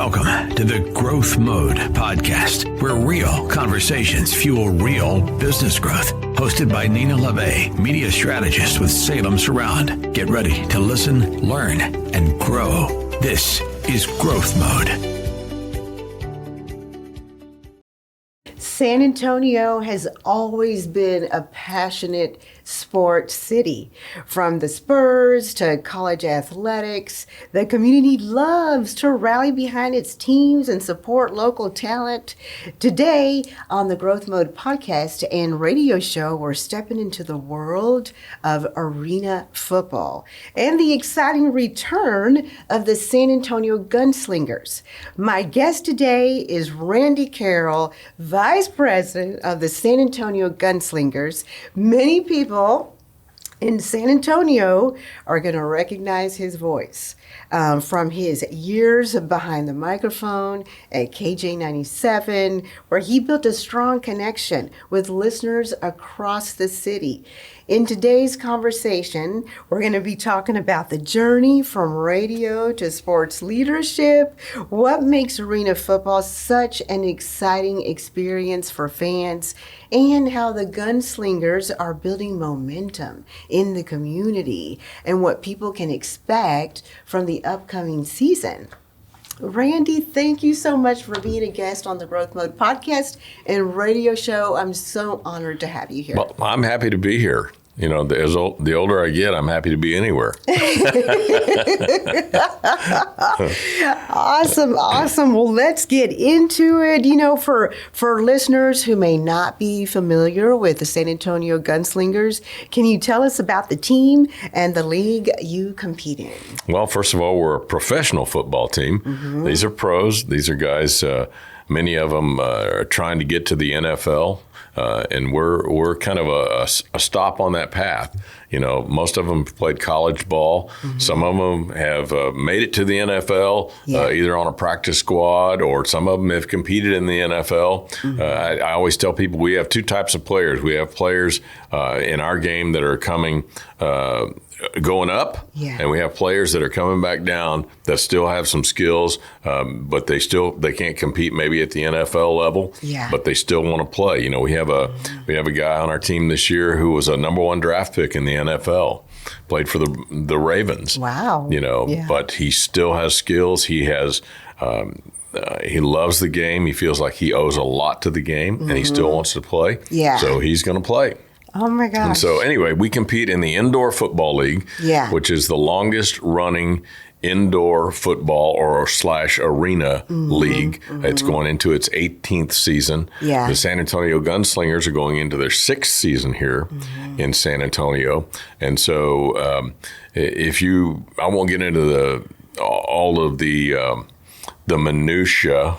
Welcome to the Growth Mode Podcast, where real conversations fuel real business growth. Hosted by Nina Labbe, media strategist with Salem Surround. Get ready to listen, learn, and grow. This is Growth Mode. San Antonio has always been a passionate sports city. From the Spurs to college athletics, the community loves to rally behind its teams and support local talent. Today on the Growth Mode podcast and radio show, we're stepping into the world of arena football and the exciting return of the San Antonio Gunslingers. My guest today is Randy Carroll, Vice President of the San Antonio Gunslingers. Many people in San Antonio are going to recognize his voice from his years behind the microphone at KJ97, where he built a strong connection with listeners across the city. In today's conversation, we're going to be talking about the journey from radio to sports leadership, what makes arena football such an exciting experience for fans, and how the Gunslingers are building momentum in the community and what people can expect from the upcoming season. Randy, thank you so much for being a guest on the Growth Mode podcast and radio show. I'm so honored to have you here. Well, I'm happy to be here. You know, the older I get, I'm happy to be anywhere. Awesome. Well, let's get into it. You know, for listeners who may not be familiar with the San Antonio Gunslingers, can you tell us about the team and the league you compete in? Well, first of all, we're a professional football team. Mm-hmm. These are pros. These are guys, many of them are trying to get to the NFL. And we're kind of a stop on that path. You know, most of them played college ball. Mm-hmm. Some of them have made it to the NFL, either on a practice squad, or some of them have competed in the NFL. Mm-hmm. I always tell people we have two types of players. We have players in our game that are going up, and we have players that are coming back down that still have some skills, but they can't compete maybe at the NFL level, but they still want to play. You know, we have a guy on our team this year who was a number 1 draft pick in the NFL, played for the Ravens. Wow. You know, but he still has skills. He has. He loves the game. He feels like he owes a lot to the game, and he still wants to play. Yeah. So he's going to play. Oh, my gosh. And so, anyway, we compete in the Indoor Football League, which is the longest running indoor football or / arena league. Mm-hmm. It's going into its 18th season. Yeah. The San Antonio Gunslingers are going into their 6th season here in San Antonio. And so, I won't get into all of the minutia,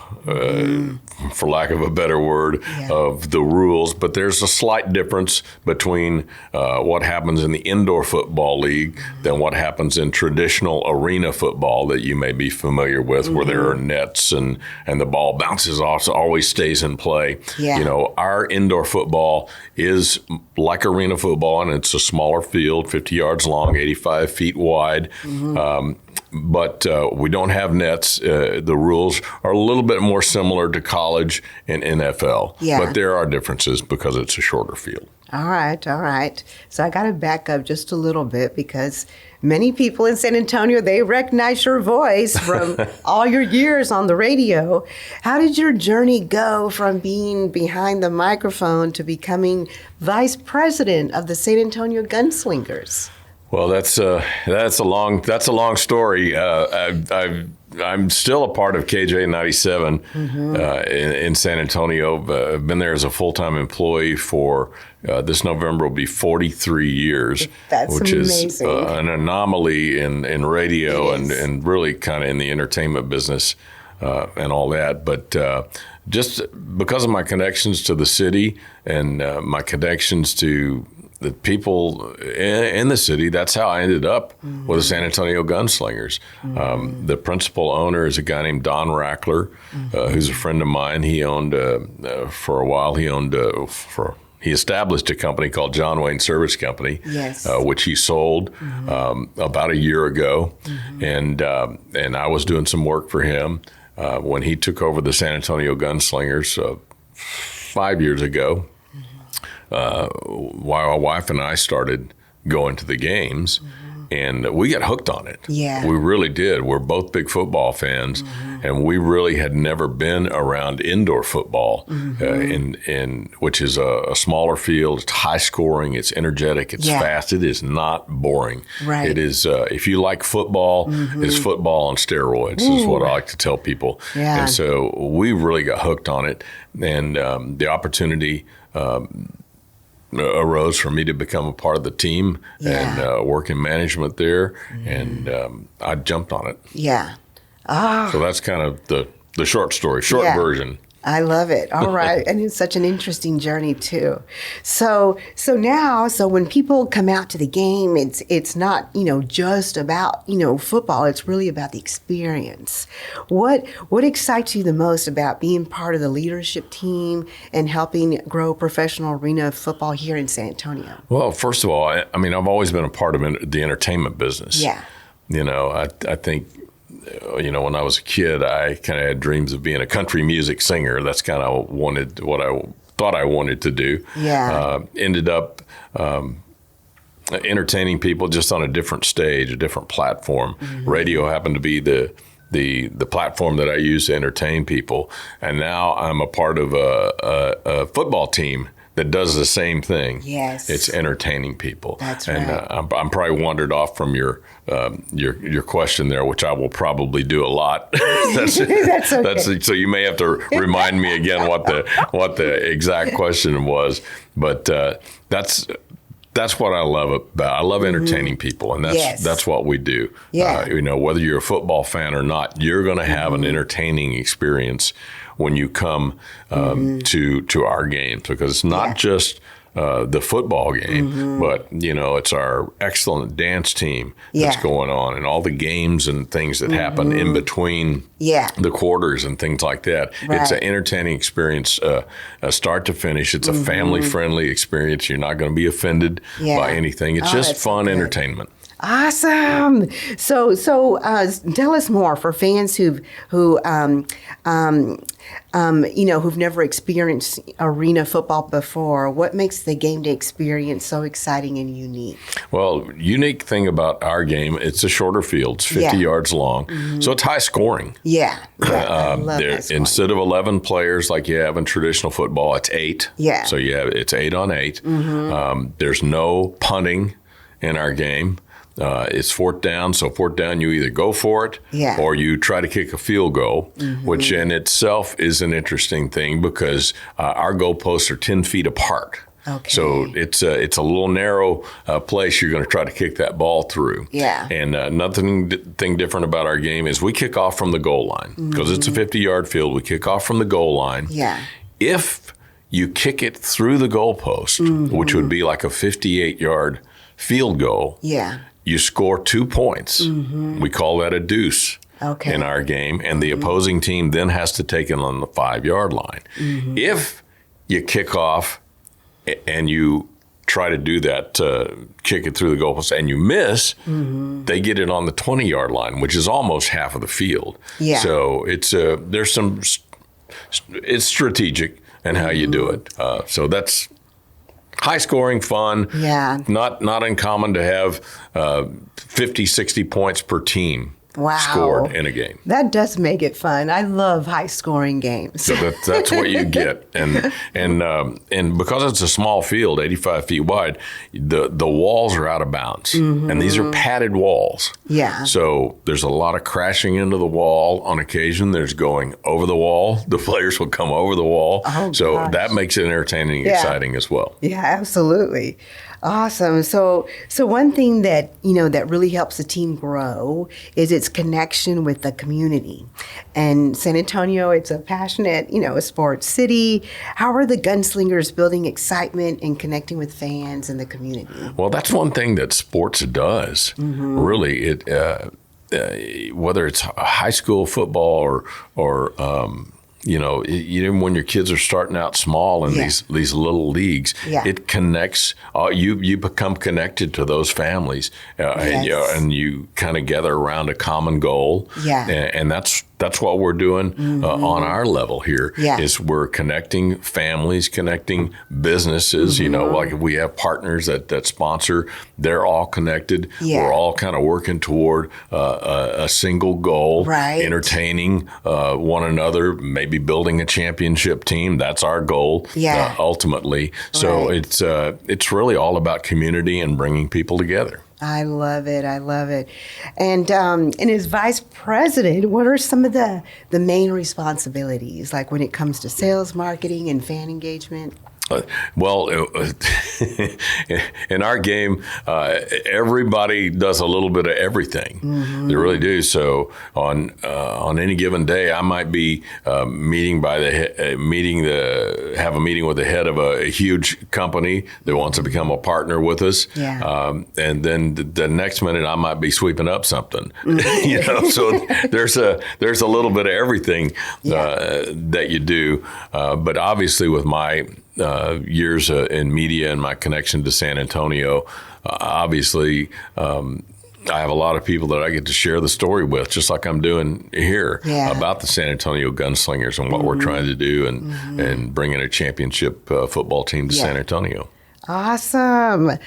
for lack of a better word, of the rules, but there's a slight difference between what happens in the indoor football league than what happens in traditional arena football that you may be familiar with, where there are nets and the ball bounces off, so always stays in play. Yeah. You know, our indoor football is like arena football, and it's a smaller field, 50 yards long, 85 feet wide. But we don't have nets. The rules are a little bit more similar to college and NFL. Yeah. But there are differences because it's a shorter field. All right. So I got to back up just a little bit, because many people in San Antonio, they recognize your voice from all your years on the radio. How did your journey go from being behind the microphone to becoming vice president of the San Antonio Gunslingers? Well, that's a long story. I'm still a part of KJ97 in San Antonio. I've been there as a full-time employee for this November will be 43 years. That's which amazing. Is an anomaly in radio and really kind of in the entertainment business and all that. But just because of my connections to the city and my connections to the people in the city, that's how I ended up with the San Antonio Gunslingers. The principal owner is a guy named Don Rackler, who's a friend of mine. He owned, for a while, he established a company called John Wayne Service Company, which he sold about a year ago. And I was doing some work for him. when he took over the San Antonio Gunslingers 5 years ago, while my wife and I started going to the games, and we got hooked on it. Yeah. We really did. We're both big football fans, and we really had never been around indoor football, in which is a smaller field. It's high scoring. It's energetic. It's fast. It is not boring. Right. It is. If you like football, it's football on steroids. Is what I like to tell people. Yeah. And so we really got hooked on it, and the opportunity arose for me to become a part of the team and work in management there, and I jumped on it. Yeah. So that's kind of the short story, version. I love it. All right. And it's such an interesting journey too. So now when people come out to the game, it's not, just about, football. It's really about the experience. What excites you the most about being part of the leadership team and helping grow professional arena football here in San Antonio? Well, first of all, I've always been a part of the entertainment business. Yeah. I think, when I was a kid, I kind of had dreams of being a country music singer. That's kind of what I thought I wanted to do. Yeah. Ended up entertaining people just on a different stage, a different platform. Radio happened to be the platform that I use to entertain people. And now I'm a part of a football team that does the same thing. Yes. It's entertaining people. That's right. And I'm probably wandered off from your question there, which I will probably do a lot. That's okay. So you may have to remind me again what the exact question was. But that's what I love about. I love entertaining people, and that's what we do. Yeah. Whether you're a football fan or not, you're going to have an entertaining experience when you come to our games, because it's not just the football game, but it's our excellent dance team that's going on, and all the games and things that happen in between the quarters and things like that. Right. It's an entertaining experience, start to finish. It's a family-friendly experience. You're not going to be offended by anything. It's just fun entertainment. Awesome. So tell us more for fans who've never experienced arena football before. What makes the game day experience so exciting and unique? Well, unique thing about our game, it's a shorter field. It's 50 yards long, so it's high scoring. Yeah. I love high scoring. Instead of 11 players like you have in traditional football, it's 8. Yeah. So it's 8 on 8. There's no punting in our game. It's fourth down, so fourth down you either go for it or you try to kick a field goal, which in itself is an interesting thing because our goalposts are 10 feet apart. Okay. So it's a little narrow place you're going to try to kick that ball through. Yeah. And nothing different about our game is we kick off from the goal line because it's a 50-yard field. We kick off from the goal line. Yeah. If you kick it through the goalpost, which would be like a 58-yard field goal, you score 2 points. We call that a deuce in our game, and the opposing team then has to take it on the 5-yard line. If you kick off and you try to do that, kick it through the goalpost, and you miss, they get it on the 20-yard line, which is almost half of the field. Yeah. So it's strategic in how you do it. So that's high scoring, fun. Yeah. Not uncommon to have 50, 60 points per team scored in a game. That does make it fun. I love high scoring games. So that's what you get. And because it's a small field, 85 feet wide, the walls are out of bounds. And these are padded walls. Yeah. So there's a lot of crashing into the wall on occasion. There's going over the wall. The players will come over the wall. Oh, so that makes it entertaining and exciting as well. Yeah, absolutely. Awesome. So one thing that, that really helps the team grow is its connection with the community. And San Antonio, it's a passionate, a sports city. How are the Gunslingers building excitement and connecting with fans and the community? Well, that's one thing that sports does. Really, it whether it's high school football or even when your kids are starting out small in these little leagues, it connects. You become connected to those families, and you kind of gather around a common goal. Yeah. And that's that's what we're doing on our level here. Is we're connecting families, connecting businesses. Like if we have partners that sponsor, they're all connected. We're all kind of working toward a single goal, entertaining one another, maybe building a championship team. That's our goal ultimately. So it's really all about community and bringing people together. I love it. I love it. And as vice president, what are some of the main responsibilities, like when it comes to sales, marketing, and fan engagement? Well, in our game, everybody does a little bit of everything. They really do. So on any given day, I might be have a meeting with the head of a huge company that wants to become a partner with us. And then the next minute, I might be sweeping up something. So there's a little bit of everything that you do. But obviously, with my years in media and my connection to San Antonio, obviously, I have a lot of people that I get to share the story with, just like I'm doing here about the San Antonio Gunslingers and what we're trying to do and bringing a championship football team to San Antonio. Awesome.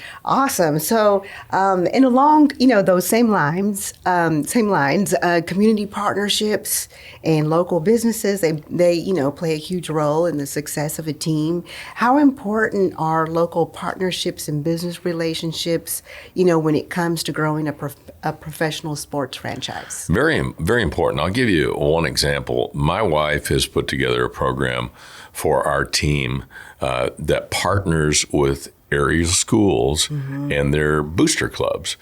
So, and along, those same lines, community partnerships and local businesses, they play a huge role in the success of a team. How important are local partnerships and business relationships, when it comes to growing a professional sports franchise? Very, very important. I'll give you one example. My wife has put together a program for our team that partners with area schools and their booster clubs.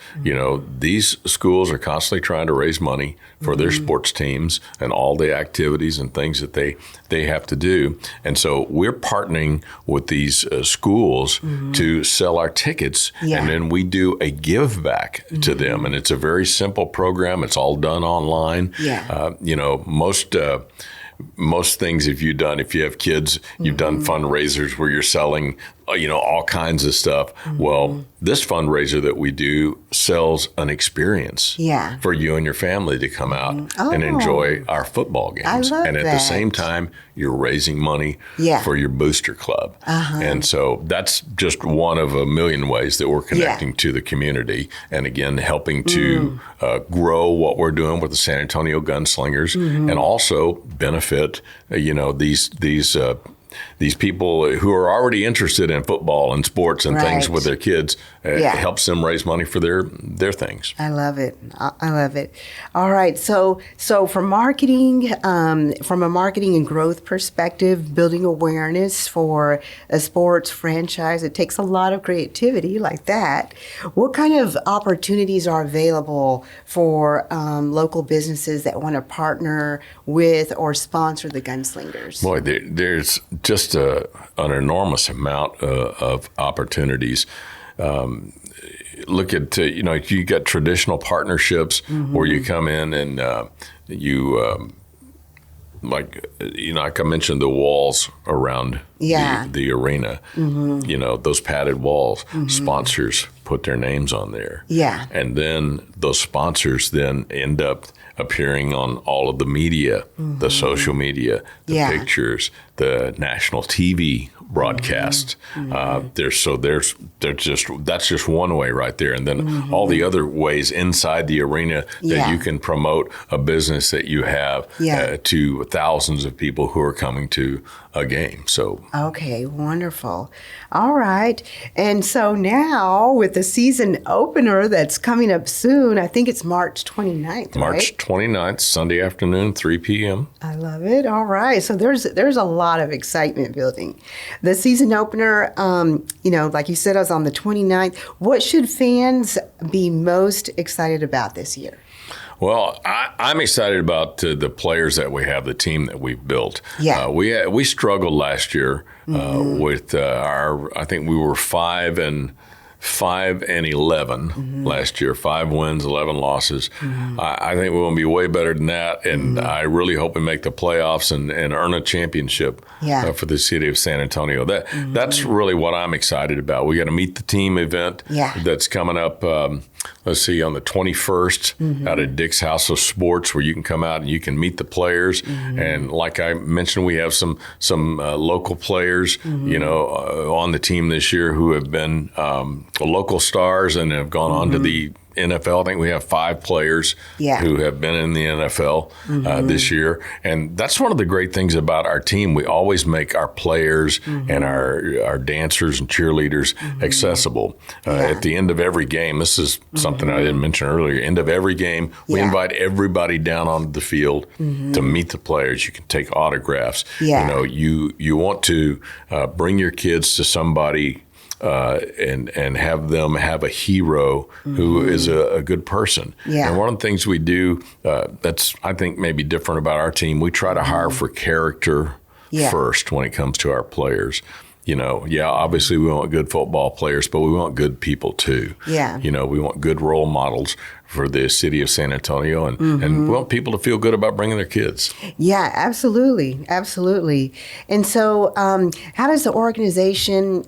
These schools are constantly trying to raise money for their sports teams and all the activities and things that they have to do. And so we're partnering with these schools to sell our tickets, and then we do a give back to them. And it's a very simple program. It's all done online. Most things, if you have kids, you've done fundraisers where you're selling, all kinds of stuff. Well, this fundraiser that we do sells an experience for you and your family to come out and enjoy our football games. I love and at the same time, you're raising money for your booster club. And so that's just one of a million ways that we're connecting to the community. And again, helping to grow what we're doing with the San Antonio Gunslingers and also benefit, these people who are already interested in football and sports and things with their kids. It helps them raise money for their things. I love it. All right. So for marketing, from a marketing and growth perspective, building awareness for a sports franchise, it takes a lot of creativity like that. What kind of opportunities are available for local businesses that want to partner with or sponsor the Gunslingers? Boy, there's just an enormous amount of opportunities. Look at, you got traditional partnerships where you come in and like I mentioned, the walls around the arena, those padded walls, sponsors put their names on there. And then those sponsors then end up appearing on all of the media, the social media, the pictures, the national TV broadcast. That's just one way right there. And then all the other ways inside the arena that you can promote a business that you have to thousands of people who are coming to a game. So okay, wonderful. All right. And so now with the season opener that's coming up soon, I think it's March 29th, March 29th, Sunday afternoon, 3 p.m. I love it. All right. So there's a lot of excitement building. The season opener, like you said, is on the 29th. What should fans be most excited about this year? Well, I'm excited about the players that we have, the team that we've built. We struggled last year with I think we were 5-11 last year, 5 wins, 11 losses. I think we're going to be way better than that, and I really hope we make the playoffs and earn a championship for the city of San Antonio. That's really what I'm excited about. We got a Meet the Team event that's coming up let's see, on the 21st out at Dick's House of Sports, where you can come out and you can meet the players. And like I mentioned, we have some local players, on the team this year who have been local stars and have gone on to the NFL. I think we have 5 players who have been in the NFL this year. And that's one of the great things about our team. We always make our players and our dancers and cheerleaders accessible. At the end of every game, this is something I didn't mention earlier, end of every game, we invite everybody down onto the field to meet the players. You can take autographs. You want to bring your kids to somebody and have them have a hero who is a good person. And one of the things we do that's, I think, maybe different about our team, we try to hire for character first when it comes to our players. Obviously we want good football players, but we want good people too. We want good role models for the city of San Antonio, and we want people to feel good about bringing their kids. Yeah, absolutely. Absolutely. And so how does the organization,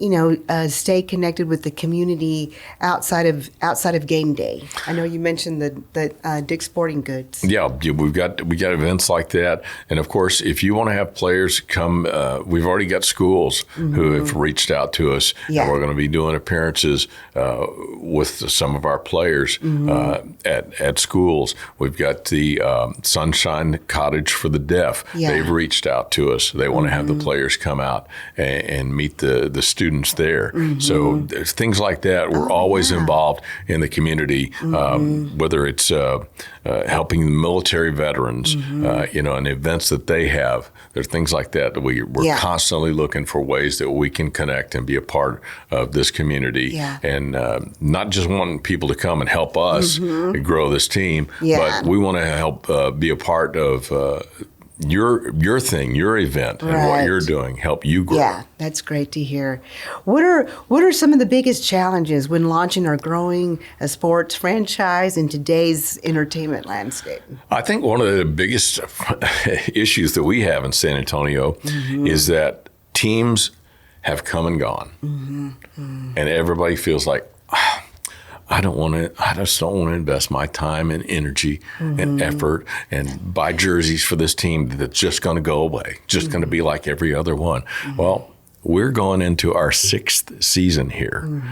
stay connected with the community outside of game day? I know you mentioned the Dick's Sporting Goods. Yeah, we got events like that. And of course, if you want to have players come, we've already got schools who have reached out to us, and we're going to be doing appearances with some of our players at schools. We've got the Sunshine Cottage for the Deaf. They've reached out to us. They want to have the players come out and meet the students there. So there's things like that. We're always involved in the community, whether it's helping the military veterans, and events that they have. There's things like that we're constantly looking for ways that we can connect and be a part of this community, and not just wanting people to come and help us grow this team, but we want to help be a part of your thing, your event, and what you're doing, help you grow. Yeah, that's great to hear. What are some of the biggest challenges when launching or growing a sports franchise in today's entertainment landscape? I think one of the biggest issues that we have in San Antonio is that teams have come and gone, and everybody feels like, I just don't want to invest my time and energy and effort and buy jerseys for this team that's just going to go away, just going to be like every other one. Well, we're going into our 6th season here.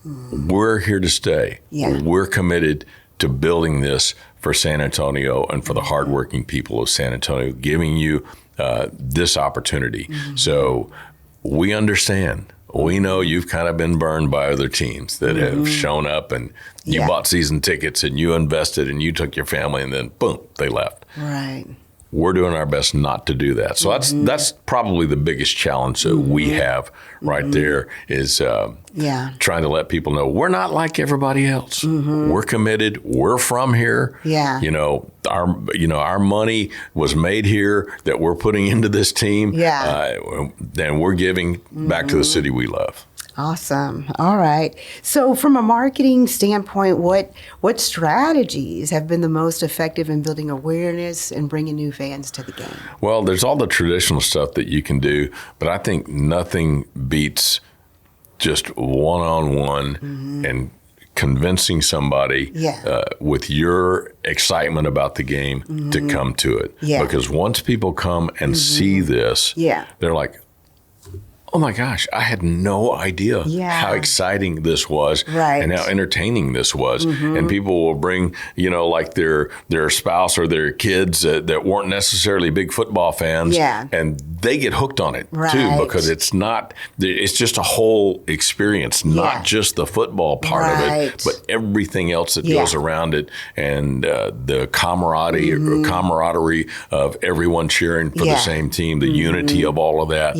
We're here to stay. We're committed to building this for San Antonio and for the hardworking people of San Antonio, giving you this opportunity. So we understand. We know you've kind of been burned by other teams that have shown up and you bought season tickets and you invested and you took your family and then boom, they left. Right. We're doing our best not to do that. So that's probably the biggest challenge that we have right there is trying to let people know we're not like everybody else. We're committed. We're from here. Our money was made here that we're putting into this team. And we're giving back to the city we love. Awesome. All right. So from a marketing standpoint, what strategies have been the most effective in building awareness and bringing new fans to the game? Well, there's all the traditional stuff that you can do, but I think nothing beats just one-on-one and convincing somebody with your excitement about the game to come to it. Because once people come and see this, they're like, oh my gosh, I had no idea how exciting this was and how entertaining this was. And people will bring, like their spouse or their kids that weren't necessarily big football fans, and they get hooked on it too, because it's just a whole experience, not just the football part of it, but everything else that goes around it, and the camaraderie of everyone cheering for the same team, the unity of all of that.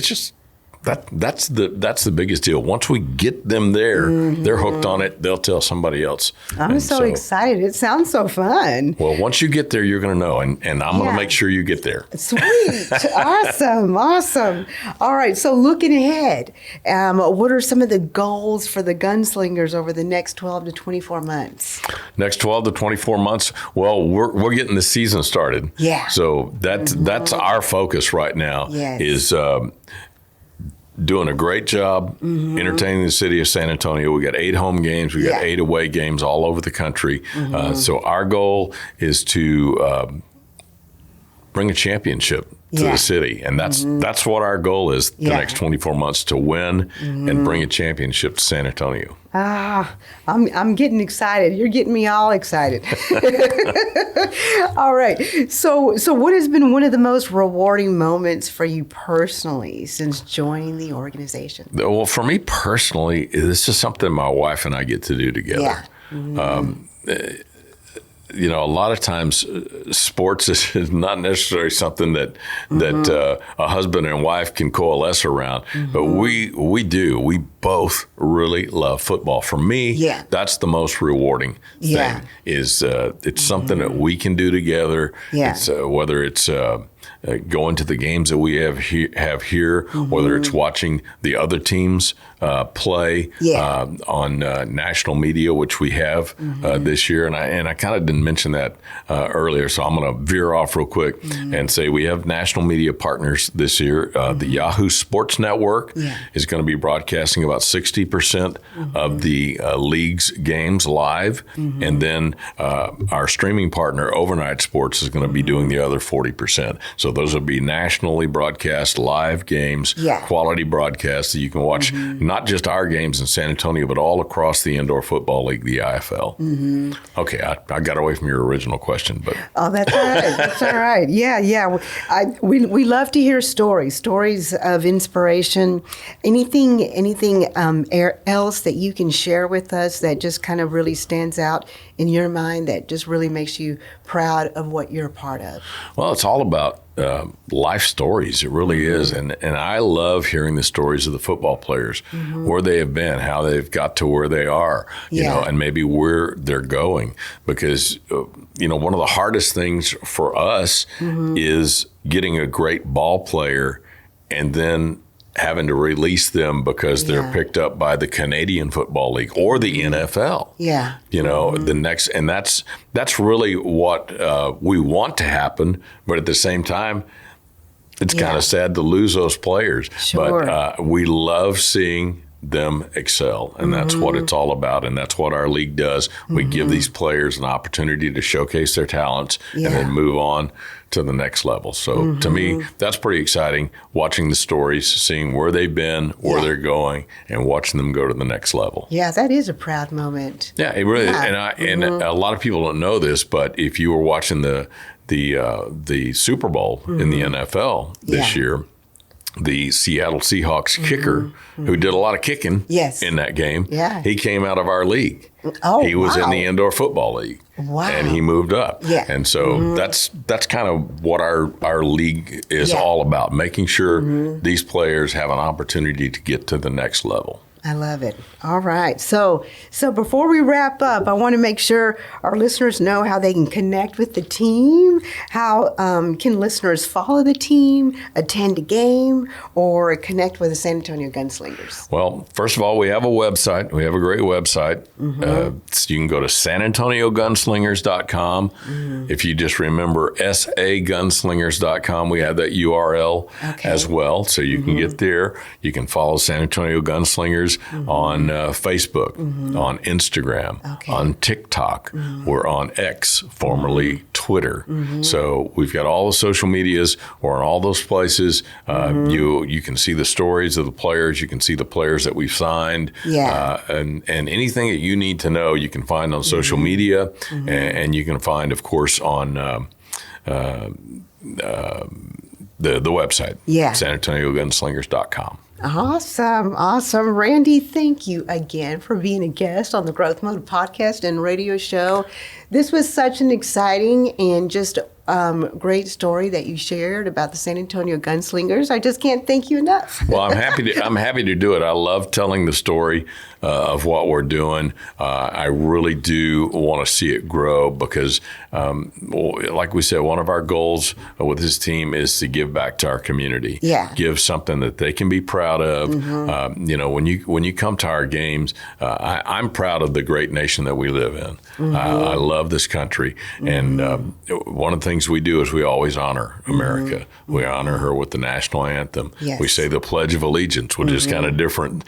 It's just that's the biggest deal. Once we get them there, they're hooked on it. They'll tell somebody else. I'm so excited. It sounds so fun. Well, once you get there, you're going to know, and I'm going to make sure you get there. Sweet. Awesome. All right. So looking ahead, what are some of the goals for the Gunslingers over the next 12 to 24 months? Next 12 to 24 months? Well, we're getting the season started. So that's our focus right now is doing a great job entertaining the city of San Antonio. We got 8 home games. We got 8 away games all over the country. So our goal is to bring a championship to the city, and that's what our goal is the next 24 months, to win and bring a championship to San Antonio. I'm getting excited. You're getting me all excited. All right. So what has been one of the most rewarding moments for you personally since joining the organization? Well, for me personally, this is something my wife and I get to do together. You know, a lot of times sports is not necessarily something that a husband and wife can coalesce around, but we both really love football. For me, that's the most rewarding thing. Is it's something that we can do together. It's, whether it's going to the games that we have here, whether it's watching the other teams play on national media, which we have this year. And I kind of didn't mention that earlier, so I'm going to veer off real quick and say we have national media partners this year. The Yahoo Sports Network is going to be broadcasting about 60% of the league's games live, and then our streaming partner, Overnight Sports, is going to be doing the other 40%. So those will be nationally broadcast live games, quality broadcasts that you can watch, not just our games in San Antonio, but all across the Indoor Football League, the IFL. Okay, I got away from your original question, but that's all right. That's all right. Yeah. We love to hear stories of inspiration. Anything else that you can share with us that just kind of really stands out in your mind, that just really makes you proud of what you're a part of? Well, it's all about life stories. It really is. And I love hearing the stories of the football players, where they have been, how they've got to where they are, you know, and maybe where they're going. Because, you know, one of the hardest things for us is getting a great ball player and then having to release them because they're picked up by the Canadian Football League or the NFL. You know, the next, and that's really what we want to happen. But at the same time, it's kind of sad to lose those players. But we love seeing them excel, and that's what it's all about, and that's what our league does. We give these players an opportunity to showcase their talents and then move on to the next level. So to me, that's pretty exciting, watching the stories, seeing where they've been, where they're going, and watching them go to the next level. Yeah, that is a proud moment. Yeah, it really is. And a lot of people don't know this, but if you were watching the Super Bowl in the NFL this year, the Seattle Seahawks kicker, who did a lot of kicking in that game, he came out of our league. He was in the Indoor Football League. And he moved up. And so that's kind of what our league is all about, making sure these players have an opportunity to get to the next level. I love it. All right. So before we wrap up, I want to make sure our listeners know how they can connect with the team. How can listeners follow the team, attend a game, or connect with the San Antonio Gunslingers? Well, first of all, we have a website. We have a great website. So you can go to sanantoniogunslingers.com. If you just remember sagunslingers.com, we have that URL as well. So you can get there. You can follow San Antonio Gunslingers on Facebook, on Instagram, on TikTok. We're on X, formerly Twitter. So we've got all the social medias. We're on all those places. You can see the stories of the players. You can see the players that we've signed. And anything that you need to know, you can find on social media. And you can find, of course, on the website, sanantoniogunslingers.com. Awesome. Randy, thank you again for being a guest on the Growth Mode podcast and radio show. This was such an exciting and just great story that you shared about the San Antonio Gunslingers. I just can't thank you enough. Well, I'm happy to do it. I love telling the story of what we're doing. I really do want to see it grow because, like we said, one of our goals with this team is to give back to our community. Give something that they can be proud of. You know, when you come to our games, I'm proud of the great nation that we live in. I love this country, and one of the things things we do is we always honor America. We honor her with the national anthem. Yes. We say the Pledge of Allegiance, which is kind of different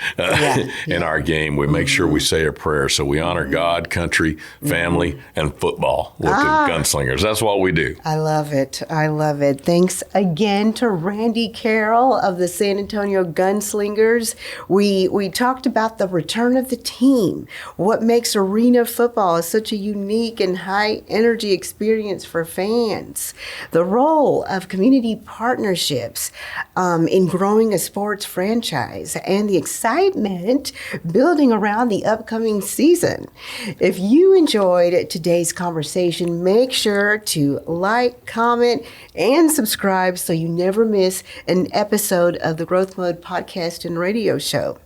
in our game. We make sure we say a prayer. So we honor God, country, family, and football with the Gunslingers. That's what we do. I love it. I love it. Thanks again to Randy Carroll of the San Antonio Gunslingers. We talked about the return of the team, what makes arena football such a unique and high energy experience for fans, the role of community partnerships in growing a sports franchise, and the excitement building around the upcoming season. If you enjoyed today's conversation, make sure to like, comment, and subscribe so you never miss an episode of the Growth Mode podcast and radio show.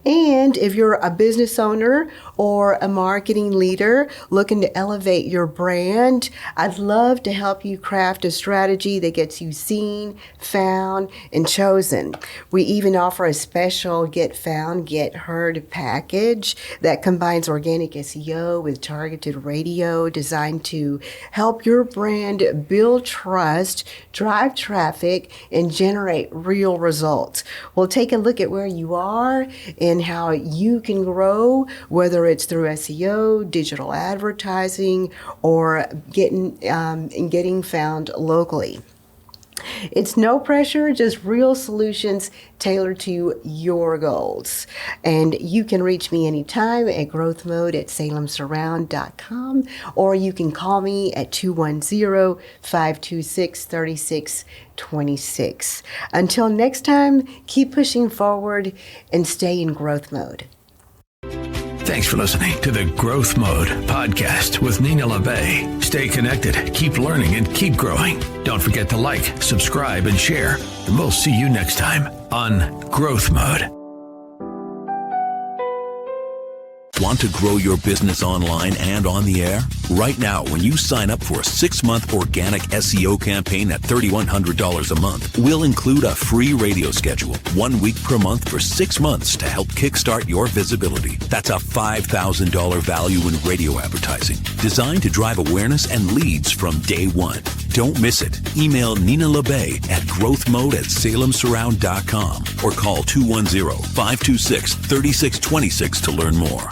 And if you're a business owner or a marketing leader looking to elevate your brand, I'd love to help you craft a strategy that gets you seen, found, and chosen. We even offer a special Get Found, Get Heard package that combines organic SEO with targeted radio designed to help your brand build trust, drive traffic, and generate real results. We'll take a look at where you are and how you can grow, whether it's through SEO, digital advertising, or getting found locally. It's no pressure, just real solutions tailored to your goals. And you can reach me anytime at growthmode@salemsurround.com, or you can call me at 210-526-3626. Until next time, keep pushing forward and stay in growth mode. Thanks for listening to the Growth Mode podcast with Nina Labbe. Stay connected, keep learning, and keep growing. Don't forget to like, subscribe, and share. And we'll see you next time on Growth Mode. Want to grow your business online and on the air? Right now, when you sign up for a 6-month organic SEO campaign at $3,100 a month, we'll include a free radio schedule, 1 week per month for 6 months to help kickstart your visibility. That's a $5,000 value in radio advertising, designed to drive awareness and leads from day one. Don't miss it. Email Nina Labbe at growthmode@salemsurround.com or call 210-526-3626 to learn more.